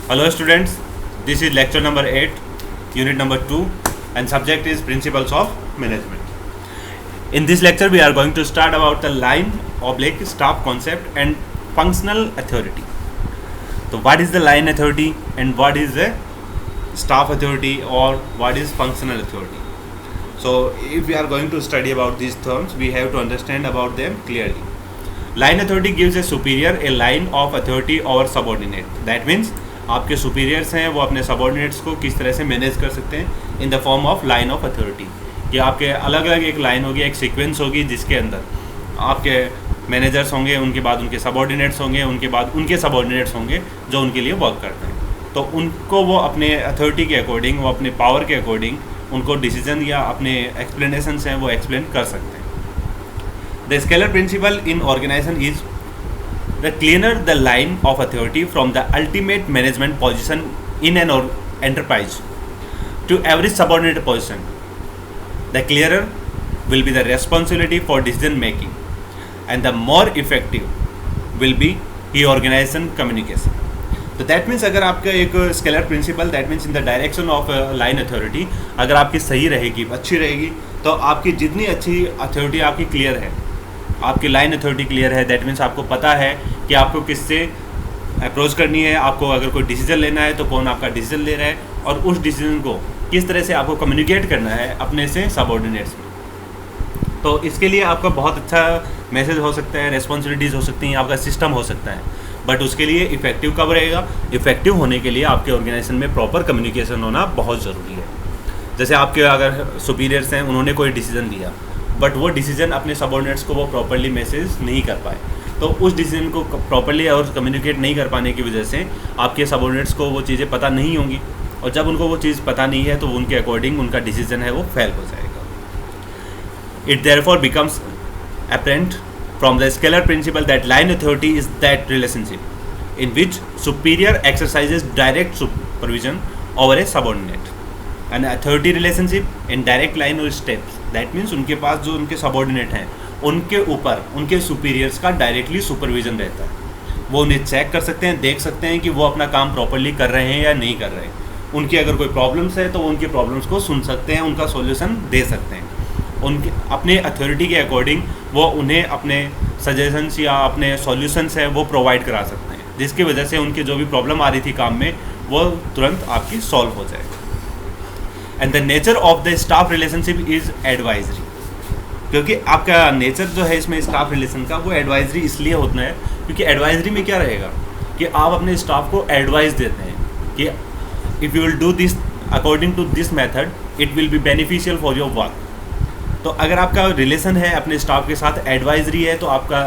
Hello students, this is lecture number 8, unit number 2 and subject is principles of management. In this lecture we are going to start about the line oblique staff concept and functional authority. So what is the line authority and what is the staff authority or what is functional authority? So if we are going to study about these terms, we have to understand about them clearly. Line authority gives a superior a line of authority over subordinate. That means आपके superiors हैं वो अपने subordinates को किस तरह से manage कर सकते हैं in the form of line of authority, कि आपके अलग अलग एक लाइन होगी, एक सीक्वेंस होगी जिसके अंदर आपके मैनेजर्स होंगे, उनके बाद उनके सबॉर्डिनेट्स होंगे, उनके बाद उनके सबॉर्डिनेट्स होंगे जो उनके लिए वर्क करते हैं. तो उनको वो अपने अथॉरिटी के अकॉर्डिंग, वो अपने पावर के अकॉर्डिंग उनको डिसीजन या अपने एक्सप्लेनेशंस हैं वो एक्सप्लेन कर सकते हैं. The scalar principle in organization is the clearer the line of authority from the ultimate management position in an enterprise to every subordinate position, the clearer will be the responsibility for decision making and the more effective will be the organization communication. तो that means अगर आपका एक scalar principal that means in the direction of line authority अगर आपकी सही रहेगी, अच्छी रहेगी, तो आपकी जितनी अच्छी अथॉरिटी आपकी क्लियर है, आपकी लाइन अथॉरिटी क्लियर है, दैट मीन्स आपको पता है कि आपको किससे अप्रोच करनी है, आपको अगर कोई डिसीजन लेना है तो कौन आपका डिसीजन ले रहा है और उस डिसीजन को किस तरह से आपको कम्युनिकेट करना है अपने से सबऑर्डिनेट्स में. तो इसके लिए आपका बहुत अच्छा मैसेज हो सकता है, रेस्पॉन्सिबिलिटीज़ हो सकती हैं, आपका सिस्टम हो सकता है, बट उसके लिए इफेक्टिव कब रहेगा? इफेक्टिव होने के लिए आपके ऑर्गेनाइजेशन में प्रॉपर कम्युनिकेशन होना बहुत ज़रूरी है. जैसे आपके अगर सुपीरियर्स हैं, उन्होंने कोई डिसीजन दिया बट वो डिसीजन अपने सबऑर्डिनेट्स को वो प्रॉपरली मैसेज नहीं कर पाए, तो उस डिसीजन को प्रॉपरली और कम्युनिकेट नहीं कर पाने की वजह से आपके सबऑर्डिनेट्स को वो चीज़ें पता नहीं होंगी और जब उनको वो चीज़ पता नहीं है तो उनके अकॉर्डिंग उनका डिसीजन है वो फेल हो जाएगा. It therefore becomes apparent from the scalar principal that line authority is that relationship in which superior exercises direct supervision over A subordinate. And authority relationship in direct line और steps, that means उनके पास जो उनके subordinate हैं उनके ऊपर उनके superiors का directly supervision रहता है. वो उन्हें चेक कर सकते हैं, देख सकते हैं कि वो अपना काम प्रॉपरली कर रहे हैं या नहीं कर रहे हैं. उनकी अगर कोई प्रॉब्लम्स है तो वो उनकी प्रॉब्लम्स को सुन सकते हैं, उनका सॉल्यूशन दे सकते हैं. उनके अपने अथॉरिटी के अकॉर्डिंग वो उन्हें अपने सजेशंस या अपने सॉल्यूशंस है वो प्रोवाइड करा सकते हैं, जिसकी वजह से उनकी जो भी प्रॉब्लम आ रही थी काम में वो तुरंत आपकी सॉल्व हो जाएगी. And the nature of the staff relationship is advisory, क्योंकि आपका नेचर जो है इसमें स्टाफ रिलेशन का वो एडवाइजरी इसलिए होता है क्योंकि एडवाइजरी में क्या रहेगा कि आप अपने स्टाफ को एडवाइस देते हैं कि if you will do this according to this method it will be beneficial for your work. तो अगर आपका रिलेशन है अपने स्टाफ के साथ एडवाइजरी है तो आपका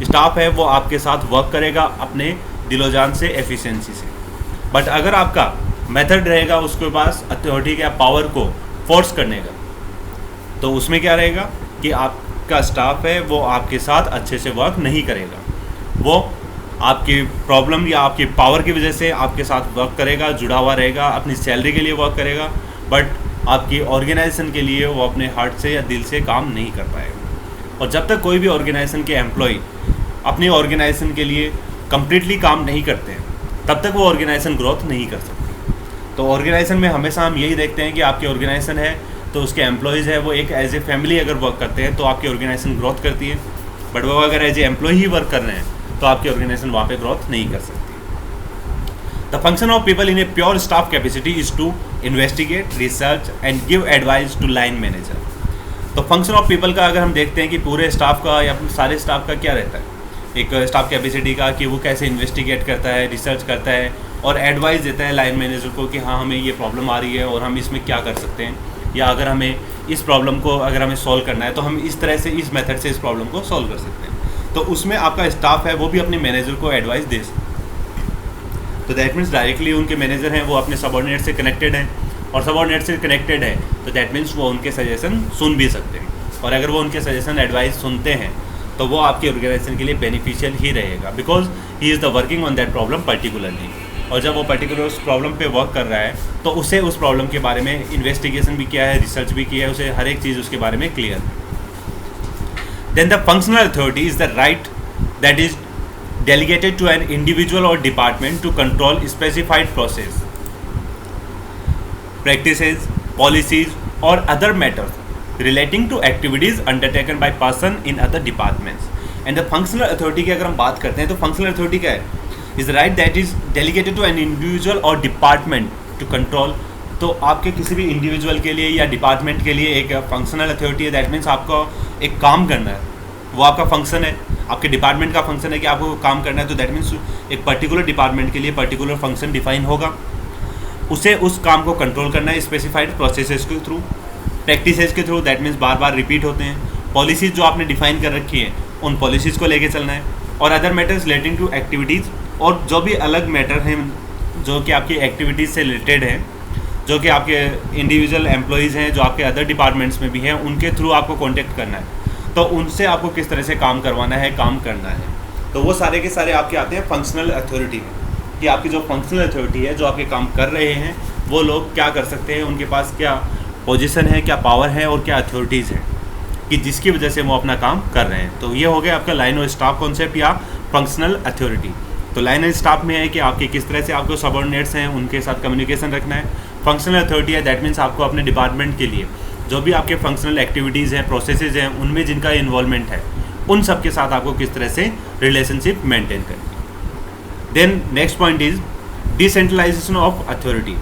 स्टाफ है वो आपके साथ वर्क करेगा अपने दिलोजान से, एफिशिएंसी से. बट अगर आपका मेथड रहेगा उसके पास अथॉरिटी के पावर को फोर्स करने का, तो उसमें क्या रहेगा कि आपका स्टाफ है वो आपके साथ अच्छे से वर्क नहीं करेगा. वो आपकी प्रॉब्लम या आपकी पावर की वजह से आपके साथ वर्क करेगा, जुड़ा हुआ रहेगा, अपनी सैलरी के लिए वर्क करेगा, बट आपकी ऑर्गेनाइजेशन के लिए वो अपने हार्ट से या दिल से काम नहीं कर पाएगा. और जब तक कोई भी ऑर्गेनाइजेशन के एम्प्लॉय अपनी ऑर्गेनाइजेशन के लिए कम्प्लीटली काम नहीं करते हैं तब तक वो ऑर्गेनाइजेशन ग्रोथ नहीं कर सकती. तो ऑर्गेनाइजेशन में हमेशा हम यही देखते हैं कि आपकी ऑर्गेनाइजेशन है तो उसके एम्प्लॉयज़ है वो एक एज ए फैमिली अगर वर्क करते हैं तो आपकी ऑर्गेनाइजेशन ग्रोथ करती है. बट वो अगर एज ए एम्प्लॉय ही वर्क कर रहे हैं तो आपकी ऑर्गेनाइजेशन वहाँ पे ग्रोथ नहीं कर सकती. The function of people in a pure staff capacity is to investigate, research and give advice to line manager. तो फंक्शन ऑफ पीपल का अगर हम देखते हैं कि पूरे स्टाफ का या सारे स्टाफ का क्या रहता है, एक स्टाफ कैपेसिटी का, कि वो कैसे इन्वेस्टिगेट करता है, रिसर्च करता है और एडवाइस देता है लाइन मैनेजर को कि हाँ हमें ये प्रॉब्लम आ रही है और हम इसमें क्या कर सकते हैं, या अगर हमें इस प्रॉब्लम को अगर हमें सॉल्व करना है तो हम इस तरह से इस मेथड से इस प्रॉब्लम को सॉल्व कर सकते हैं. तो उसमें आपका स्टाफ है वो भी अपने मैनेजर को एडवाइस दे सकते हैं. तो दैट मीन्स डायरेक्टली उनके मैनेजर हैं वो अपने सबऑर्डिनेट से कनेक्टेड हैं और सबऑर्डिनेट से कनेक्टेड है तो दैट मीन्स वो उनके सजेशन सुन भी सकते हैं. और अगर वो उनके सजेशन एडवाइस सुनते हैं तो वो आपकी ऑर्गेनाइजेशन के लिए बेनिफिशियल ही रहेगा, because he is the working on that problem particularly. और जब वो पर्टिकुलर उस प्रॉब्लम पे वर्क कर रहा है तो उसे उस प्रॉब्लम के बारे में इन्वेस्टिगेशन भी किया है, रिसर्च भी किया है, उसे हर एक चीज़ उसके बारे में क्लियर है. Then the functional authority is the right that is delegated to an individual or department to control specified process, practices, policies, or other matters relating to activities undertaken by person in other departments. And the functional authority की अगर हम बात करते हैं तो functional authority क्या है? Is the right that is delegated to an individual or department to control. तो आपके किसी भी इंडिविजुअल के लिए या डिपार्टमेंट के लिए एक फंक्शनल अथॉरिटी है, दैट मीन्स आपको एक काम करना है, वो आपका फंक्शन है, आपके डिपार्टमेंट का फंक्शन है कि आपको काम करना है, तो दैट मीन्स एक पर्टिकुलर डिपार्टमेंट के लिए पर्टिकुलर फंक्शन डिफाइन होगा, उसे उस काम को कंट्रोल करना है स्पेसिफाइड प्रोसेसेस के थ्रू, प्रैक्टिसेस के through, that means bar bar repeat होते हैं, पॉलिसीज़ जो आपने डिफाइन कर रखी है उन पॉलिसीज़ को लेके चलना है, और other matters relating to activities, और जो भी अलग मैटर हैं जो कि आपकी एक्टिविटीज़ से रिलेटेड हैं, जो कि आपके इंडिविजुअल एम्प्लॉयज़ हैं जो आपके अदर डिपार्टमेंट्स में भी हैं, उनके थ्रू आपको कॉन्टेक्ट करना है, तो उनसे आपको किस तरह से काम करवाना है, काम करना है, तो वो सारे के सारे आपके आते हैं फंक्शनल अथॉरिटी में, कि आपकी जो फंक्शनल अथॉरिटी है जो आपके काम कर रहे हैं वो लोग क्या कर सकते हैं, उनके पास क्या पोजीशन है, क्या पावर है और क्या अथॉरिटीज़ हैं कि जिसकी वजह से वो अपना काम कर रहे हैं। तो ये हो गया आपका लाइन ऑफ स्टाफ कॉन्सेप्ट या फंक्शनल अथॉरिटी। तो लाइन ऑफ स्टाफ में है कि आपके किस तरह से आपको सबऑर्डिनेट्स हैं उनके साथ कम्युनिकेशन रखना है। फंक्शनल अथॉरिटी है दैट मीन्स आपको अपने डिपार्टमेंट के लिए जो भी आपके फंक्शनल एक्टिविटीज़ हैं, प्रोसेसेस हैं, उनमें जिनका इन्वॉल्वमेंट है उन सब के साथ आपको किस तरह से रिलेशनशिप मेंटेन करनी। Then next point is decentralization of authority.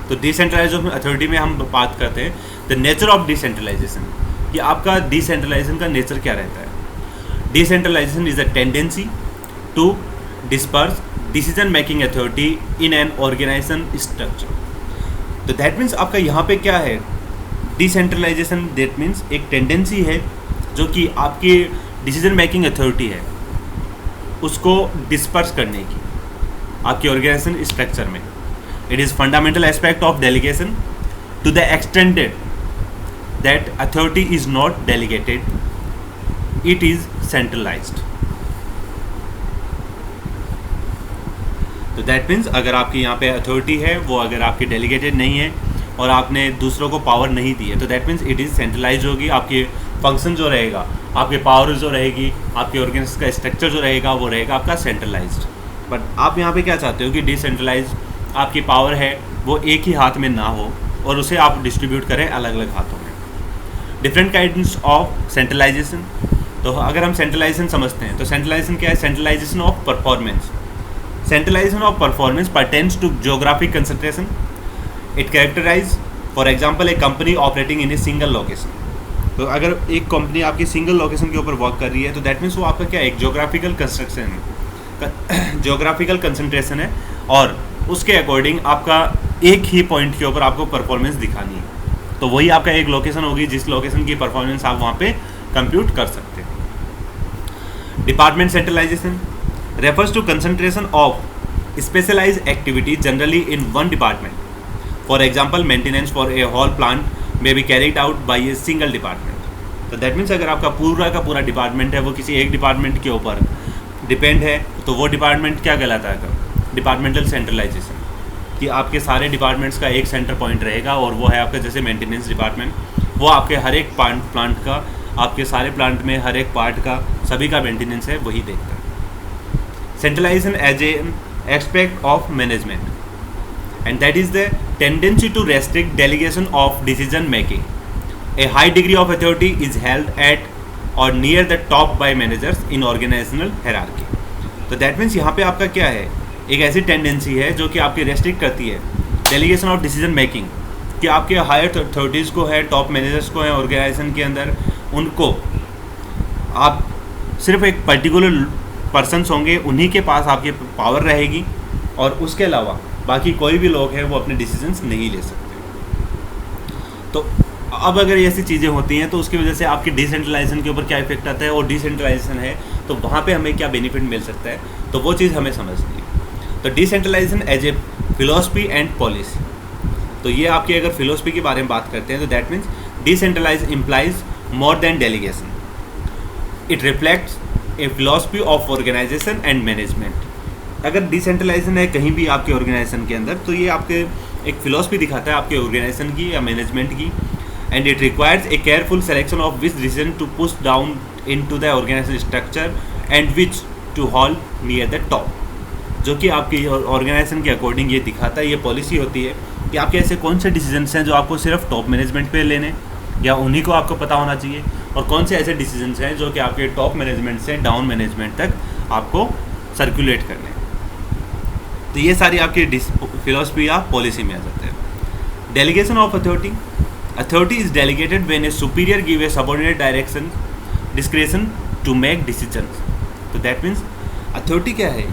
तो डिसेंट्रलाइजेशन अथॉरिटी में हम बात करते हैं द नेचर ऑफ डिसेंट्रलाइजेशन, कि आपका डिसेंट्रलाइजेशन का नेचर क्या रहता है। Decentralization is a tendency to disperse decision making authority in an organization structure. तो दैट मीन्स आपका यहाँ पे क्या है, डिसेंट्रलाइजेशन दैट मीन्स एक टेंडेंसी है जो कि आपकी डिसीजन मेकिंग अथॉरिटी है उसको डिस्पर्स करने की आपकी ऑर्गेनाइजेशन स्ट्रक्चर में। It is fundamental aspect of delegation to the extended that authority is not delegated, it is centralized. तो दैट मीन्स अगर आपकी यहाँ पे अथॉरिटी है वो अगर आपकी डेलीगेटेड नहीं है और आपने दूसरों को पावर नहीं दी है तो that means it is centralize होगी। आपके फंक्शन जो रहेगा, आपके पावर जो रहेगी, आपके ऑर्गेनाइजेशन का स्ट्रक्चर जो रहेगा वो रहेगा आपका सेंट्रलाइज्ड। बट आप यहाँ पे क्या चाहते हो कि डिसेंट्रलाइज आपकी पावर है वो एक ही हाथ में ना हो और उसे आप डिस्ट्रीब्यूट करें अलग अलग हाथों में। Different kinds of centralization. तो अगर हम सेंट्रलाइजेशन समझते हैं तो सेंट्रलाइजेशन क्या है, centralization of performance. Centralization of performance pertains to geographic concentration. It characterize, for example, a company operating in a single location. तो अगर एक कंपनी आपकी सिंगल लोकेशन के ऊपर वर्क कर रही है तो दैट मीन्स वो आपका क्या है, एक जोग्राफिकल कंस्ट्रक्शन है, जोग्राफिकल कंसंट्रेशन है और उसके अकॉर्डिंग आपका एक ही पॉइंट के ऊपर आपको परफॉर्मेंस दिखानी है। तो वही आपका एक लोकेशन होगी जिस लोकेशन की परफॉर्मेंस आप वहाँ पे कंप्यूट कर सकते हैं। Department centralization refers to concentration of specialized activity generally in one department. For example, maintenance for a whole plant may be carried out by a single department. तो that means अगर आपका पूरा का पूरा डिपार्टमेंट है वो किसी एक डिपार्टमेंट के ऊपर डिपेंड है तो वो डिपार्टमेंट क्या कहलाता है, डिपार्टमेंटल सेंट्रलाइजेशन, कि आपके सारे डिपार्टमेंट्स का एक सेंटर पॉइंट रहेगा और वो है आपका जैसे मेंटेनेंस डिपार्टमेंट, वो आपके हर एक प्लांट का, आपके सारे प्लांट में हर एक पार्ट का सभी का मेंटेनेंस है वही देखता है। Centralization as an aspect of management, and that is the tendency to restrict delegation of decision making. A high degree of authority is held at or near the top by managers in organizational hierarchy. तो that means यहाँ पे आपका क्या है, एक ऐसी tendency है जो कि आपकी रेस्ट्रिक्ट करती है डेलीगेशन ऑफ डिसीजन मेकिंग, कि आपके हायर अथॉरिटीज़ को है, टॉप मैनेजर्स को है ऑर्गेनाइजेशन के अंदर, उनको आप सिर्फ एक पर्टिकुलर पर्सन्स होंगे उन्हीं के पास आपकी पावर रहेगी और उसके अलावा बाकी कोई भी लोग हैं वो अपने डिसीजंस नहीं ले सकते। तो अब अगर ऐसी चीज़ें होती हैं तो उसकी वजह से आपकी डिसेंट्रलाइजेशन के ऊपर क्या इफेक्ट आता है और डिसेंट्रलाइजेशन है तो वहाँ पे हमें क्या बेनिफिट मिल सकता है, तो वो चीज़ हमें समझनी है। तो decentralization as a philosophy and policy, तो ये आपकी अगर फिलोसफी के बारे में बात करते हैं तो that means decentralize implies more than delegation. It reflects a philosophy of organization and management. अगर डिसेंट्रलाइजेशन है कहीं भी आपके ऑर्गेनाइजेशन के अंदर तो ये आपके एक फिलोसफी दिखाता है आपके ऑर्गेनाइजेशन की या मैनेजमेंट की। And it requires a careful selection of which decision to push down in to the organization structure and which to haul near the top, जो कि आपकी ऑर्गेनाइजेशन के अकॉर्डिंग ये दिखाता है, ये पॉलिसी होती है कि आपके ऐसे कौन से डिसीजंस हैं जो आपको सिर्फ टॉप मैनेजमेंट पे लेने या उन्हीं को आपको पता होना चाहिए, और कौन से ऐसे डिसीजंस हैं जो कि आपके टॉप मैनेजमेंट से डाउन मैनेजमेंट तक आपको सर्कुलेट करने। तो ये सारी आपकी फिलोसफी या पॉलिसी में आ जाते हैं। Delegation of authority, authority is delegated when a superior give a subordinate direction discretion to make decisions. तो दैट मीन्स अथॉरिटी क्या है,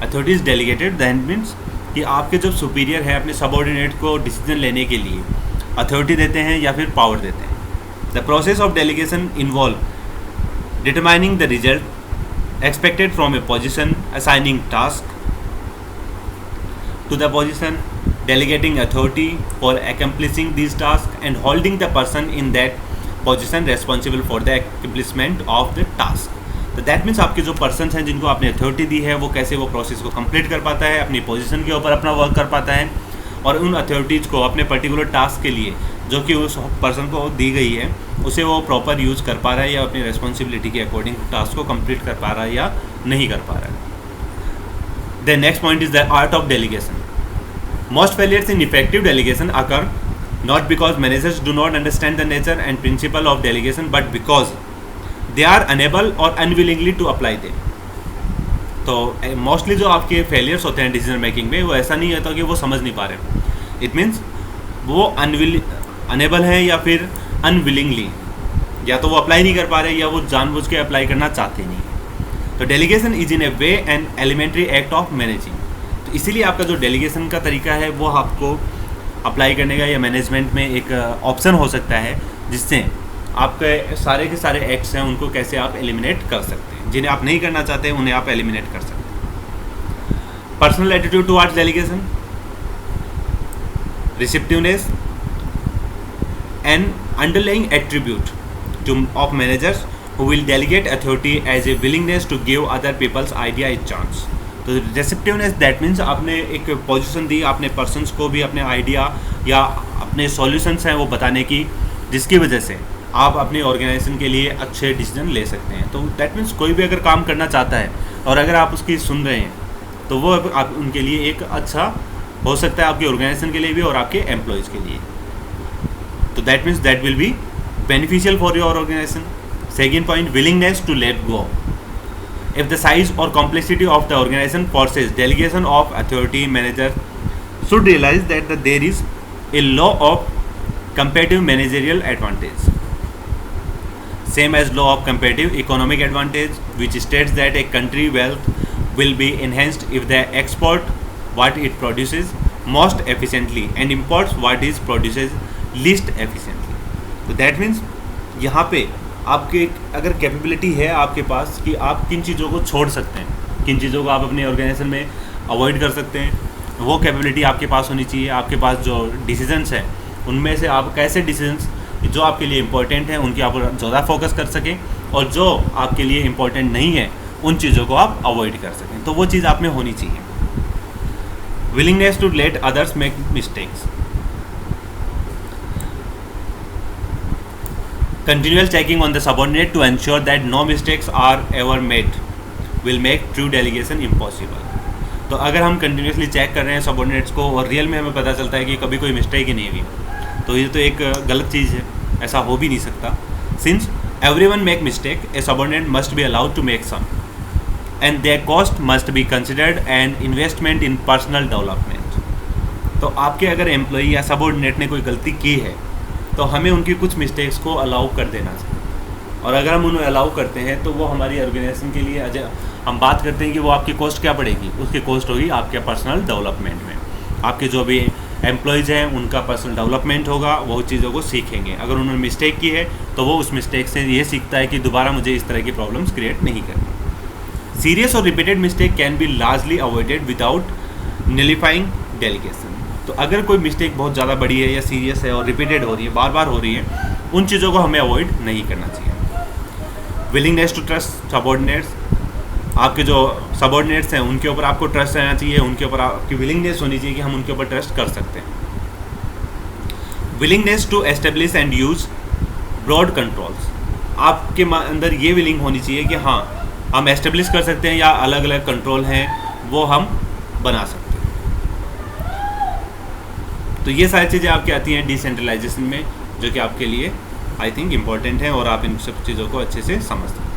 authority is delegated, that means कि आपके जो सुपीरियर है अपने सबऑर्डिनेट को डिसीजन लेने के लिए अथॉरिटी देते हैं या फिर पावर देते हैं। The process of delegation involve determining the result expected from A position, assigning task to the position, delegating authority for accomplishing these tasks, and holding the person in that position responsible for the accomplishment of the task. तो that means आपके जो person हैं जिनको आपने authority दी है वो कैसे वो प्रोसेस को कंप्लीट कर पाता है, अपनी पोजीशन के ऊपर अपना वर्क कर पाता है, और उन अथॉरिटीज़ को अपने पर्टिकुलर टास्क के लिए जो कि उस पर्सन को दी गई है उसे वो प्रॉपर यूज़ कर पा रहा है या अपनी रिस्पॉन्सिबिलिटी के अकॉर्डिंग टास्क को कंप्लीट कर पा रहा है या नहीं कर पा रहा है। The next point is the art of delegation. Most failures in effective delegation occur not because managers do not understand the nature and principle of delegation, but because they are unable or unwillingly to apply them. तो mostly जो आपके failures होते हैं decision making में वो ऐसा नहीं होता कि वो समझ नहीं पा रहे, इट मीन्स वो अनेबल हैं या फिर अनविलिंगली, या तो वो अप्लाई नहीं कर पा रहे या वो जानबूझ के अप्लाई करना चाहते नहीं। तो delegation is in a way an elementary act of managing. तो इसीलिए आपका जो डेलीगेशन का तरीका है वो आपको अप्लाई करने का या मैनेजमेंट में एक ऑप्शन हो सकता है जिससे आपके सारे के सारे एक्ट्स हैं उनको कैसे आप एलिमिनेट कर सकते हैं, जिन्हें आप नहीं करना चाहते उन्हें आप एलिमिनेट कर सकते हैं। Personal attitude towards delegation, receptiveness, N underlying attribute two of managers who will delegate authority as a willingness to give other people's idea a chance. तो receptiveness that means आपने एक पोजीशन दी आपने पर्सन्स को भी अपने आइडिया या अपने solutions हैं वो बताने की, जिसकी वजह से आप अपनी ऑर्गेनाइजेशन के लिए अच्छे डिसीजन ले सकते हैं। तो दैट मीन्स कोई भी अगर काम करना चाहता है और अगर आप उसकी सुन रहे हैं तो वो आप उनके लिए एक अच्छा हो सकता है, आपकी ऑर्गेनाइजेशन के लिए भी और आपके एम्प्लॉयज़ के लिए। तो that means that will be beneficial for your organization. Second point, willingness to let go. If the size or complexity of the organization forces delegation of authority, manager should realize that there is a law of comparative managerial advantage, same as law of comparative economic advantage, which states that a country wealth will be enhanced if they export what it produces most efficiently and imports what it produces least efficiently. So that means यहाँ पे आपके अगर capability है आपके पास कि आप किन चीज़ों को छोड़ सकते हैं, किन चीज़ों को आप अपने ऑर्गेनाइजेशन में अवॉइड कर सकते हैं, वो कैपेबिलिटी आपके पास होनी चाहिए। आपके पास जो डिसीजंस हैं उनमें से आप कैसे डिसीजंस जो आपके लिए इम्पोर्टेंट हैं उनके आप ज़्यादा फोकस कर सकें और जो आपके लिए इम्पोर्टेंट नहीं है उन चीज़ों को आप अवॉइड कर सकें। तो वो चीज़ आप में होनी चाहिए। Willingness to let others make mistakes, continual checking on the subordinate to ensure that no mistakes are ever made will make true delegation impossible. तो अगर हम कंटिन्यूसली चेक कर रहे हैं सबऑर्डिनेट्स को और रियल में हमें पता चलता है कि कभी कोई मिस्टेक ही नहीं हुई, तो ये तो एक गलत चीज़ है, ऐसा हो भी नहीं सकता। Since everyone make mistake, a subordinate must be allowed to make some and their cost must be considered and investment in personal development. तो आपके अगर एम्प्लॉई या सबऑर्डिनेट ने कोई गलती की है तो हमें उनकी कुछ मिस्टेक्स को अलाउ कर देना चाहिए, और अगर हम उन्हें अलाउ करते हैं तो वो हमारी ऑर्गेनाइजेशन के लिए हम बात करते हैं कि वो आपकी कॉस्ट क्या पड़ेगी, उसकी कॉस्ट होगी आपके पर्सनल डेवलपमेंट में। आपके जो भी एम्प्लॉयज़ हैं उनका पर्सनल डेवलपमेंट होगा, वो चीज़ों को सीखेंगे। अगर उन्होंने मिस्टेक की है तो वो उस मिस्टेक से ये सीखता है कि दोबारा मुझे इस तरह की प्रॉब्लम्स क्रिएट नहीं करनी। सीरियस और repeated mistake can be largely avoided without nullifying delegation. तो अगर कोई मिस्टेक बहुत ज़्यादा बड़ी है या सीरियस है और रिपीटेड हो रही है, बार बार हो रही है, उन चीज़ों को हमें अवॉइड नहीं करना चाहिए। विलिंगनेस टू ट्रस्ट सबऑर्डिनेट्स, आपके जो सबऑर्डिनेट्स हैं उनके ऊपर आपको ट्रस्ट रहना चाहिए, उनके ऊपर आपकी विलिंगनेस होनी चाहिए कि हम उनके ऊपर ट्रस्ट कर सकते हैं। Willingness to establish and use broad controls, आपके अंदर ये विलिंग होनी चाहिए कि हाँ हम एस्टेब्लिश कर सकते हैं या अलग अलग कंट्रोल हैं वो हम बना सकते हैं। तो ये सारी चीज़ें आपकी आती हैं डिसेंट्रलाइजेशन में, जो कि आपके लिए आई थिंक इम्पॉर्टेंट है और आप इन सब चीज़ों को अच्छे से समझते हैं।